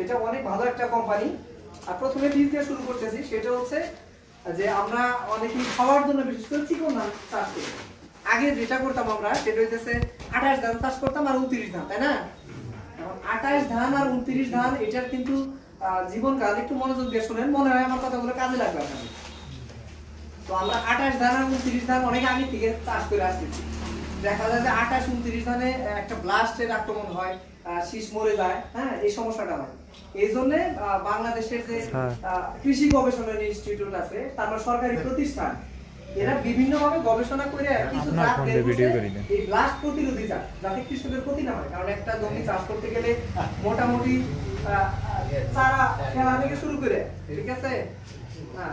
এটা অনেক ভালো একটা কোম্পানি। আর প্রথমে বীজ দিয়ে শুরু করতেছি, সেটা হচ্ছে যে আমরা অনেকেই খাওয়ার জন্য বিশেষ করে চিকন ধান চাষ করি। আগে যেটা করতাম আমরা সেটা হইতেছে 28 ধান চাষ করতাম আর 29 ধান, তাই না? এখন 28 ধান আর 29 ধান এটার কিন্তু জীবনকাল একটু মনোযোগ দিয়ে শুনেন, মনে হয় আমার কথাগুলো কাজে লাগবে আপনাদের। তো আমরা 28 ধান আর 29 ধান অনেক আগে থেকে চাষ করে আসতেছি। দেখা যায় যে 28 29 ধানে একটা ব্লাস্টের আক্রমণ হয়, শীষ মরে যায়, হ্যাঁ, এই সমস্যাটা হয়। এই জন্য বাংলাদেশের যে কৃষি গবেষণা ইনস্টিটিউট আছে, তারপর সরকারি প্রতিষ্ঠান, এরা বিভিন্ন ভাবে গবেষণা করে কিছু জাত বের করছে এই ব্লাস্ট প্রতিরোধী জাত, যাতে কৃষকের ক্ষতি না হয়। কারণ একটা জমি চাষ করতে গেলে মোটামুটি চারা ফেলা থেকে শুরু করে, ঠিক আছে,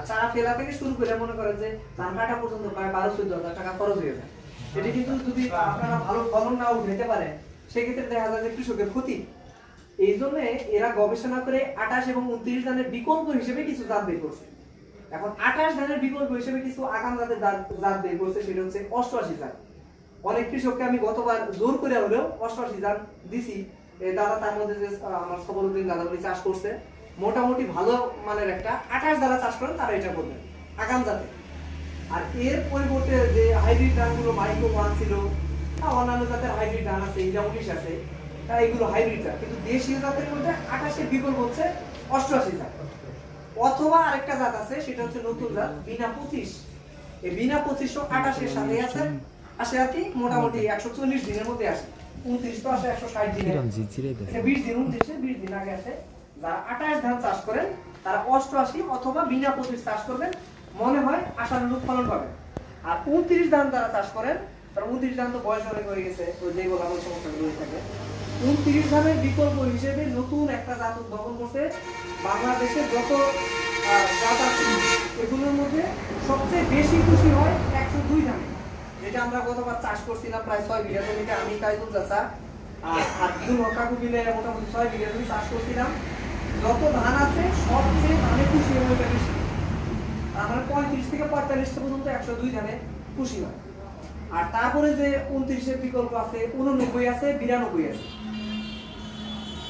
চারা ফেলা থেকে শুরু করে মনে করেন যে ধান কাটা পর্যন্ত প্রায় 12-14 হাজার টাকা খরচ হয়ে যায়। এটা কিন্তু যদি আপনারা ভালো ফলন না উঠাতে পারেন, সেক্ষেত্রে দেখা যায় যে কৃষকের ক্ষতি। এই জন্য এরা গবেষণা করে 28 এবং 29 ধানের বিকল্প হিসেবে কিছু জাত বের করছে। এখন 28 ধানের বিকল্প হিসেবে কিছু আগাম জাতের জাত বের করছে, সেটা হচ্ছে 88 জাত। অনেক কৃষককে আমি গতবার জোর করে হলেও 88 জাত দিছি। এই দাদা তার মধ্যে যে আমার সবরুদ্দিন দাদা উনি চাষ করছে, মোটামুটি ভালো মানের একটা 28 যারা চাষ করেন তারা এটা করবেন আগাম জাতে। আর এর পরিবর্তে যে হাইব্রিড ধানগুলো মাইক্রো 1 ছিল, অন্যান্য জাতের হাইব্রিড ধান আছে, এটা 19 আছে, এগুলো হাইব্রিড জাত। কিন্তু দেশীয় জাতের মধ্যে 28 এর বিকল্প হচ্ছে 88 জাত। অথবা আরেকটা জাত আছে, সেটা হচ্ছে নতুন জাত বিনা 25। এই বিনা 25 28 এর সাথে আছে আসে আর কি, মোটামুটি 140 দিনের মধ্যে আসে। 29 তো আসে 160 দিনে, এটা 20 দিন 20 দিন আগে আসে। যারা 28 ধান চাষ করেন তারা 88 অথবা বিনা 25 চাষ করবেন, মনে হয় আশানুরূপ ফলন পাবেন। আর 29 ধান যারা চাষ করেন, কারণ 29 ধান তো বয়স অনেক হয়ে গেছে, ওই যে গোলাম সমস্যাগুলো হয়ে থাকে। 29 ধানের বিকল্প হিসেবে নতুন একটা জাত উদ্ভাবন করছে। বাংলাদেশে যত জাত আছে এগুলোর মধ্যে সবচেয়ে বেশি খুশি হয় 102 ধানে, যেটা আমরা গতবার চাষ করছিলাম প্রায় 6 বিঘা জমিতে। আমি কাইদুল চাচা আর দুল কাকু মিলে মোটামুটি 6 বিঘা জমি চাষ করছিলাম। যত ধান আছে সবচেয়ে ধানে খুশি হয় ওইটা বেশি। আমরা 35 থেকে 45 পর্যন্ত 102 ধানে খুশি হয়। আর তারপরে যে 29 এর বিকল্প আছে, 89 আছে, 92 আছে,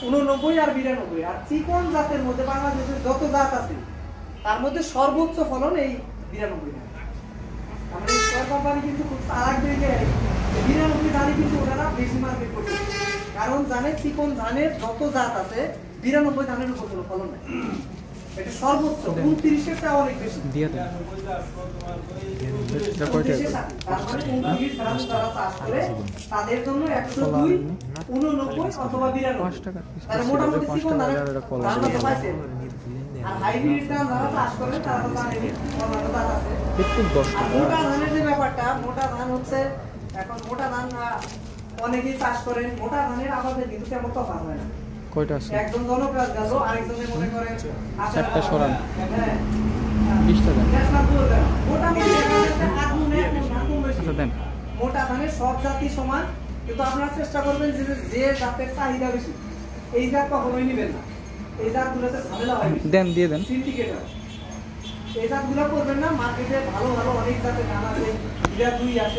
89 আর 92। আর চিকন জাতের মধ্যে বাংলাদেশের যত জাত আছে তার মধ্যে সর্বোচ্চ ফলন এই 92 ধান। আমরা এই সর কোম্পানি কিন্তু খুব চালাক দিকে 92 ধানই কিন্তু ওনারা বেশি মার্কেট করছে, কারণ জানে চিকন ধানের যত জাত আছে 92 ধানের উপর কোনো ফলন নাই। এটা সর্বোচ্চ 29 এর চেয়ে অনেক বেশি দিয়ে দেন। এটা কয়টা? তারপরে 29 ধান যারা চাষ করে তাদের জন্য 102, 89 অথবা 92 টাকা। তাহলে মোটামুটি চিকন ধানের দাম কত পাইছে? আর হাইব্রিড ধান যারা চাষ করে তারা তো জানেনই অন্যান্য জাত আছে একটু 10 টাকা। মোটা ধানের যে ব্যাপারটা, মোটা ধান হচ্ছে এখন মোটা ধান অনেকেই চাষ করেন। মোটা ধানের আবাদে কিন্তু তেমন তফাৎ হয় না। কয়টা আছে? একজন জনপ্রাস গেল, আরেকজনে মনে করেন চারটা সরান 20 টাকা। মোটা ধানের সব জাতি সমান, কিন্তু আপনারা চেষ্টা করবেন যে জাতের চাহিদা বেশি এই জাত কখনোই নেবেন না। এই জাতগুলোতে ঝামেলা হয়, দেন দিয়ে দেন সিন্ডিকেট হয়। এই জাতগুলো করবেন না। মার্কেটে ভালো ভালো অনেক জাতের ধান আছে, 2 আছে,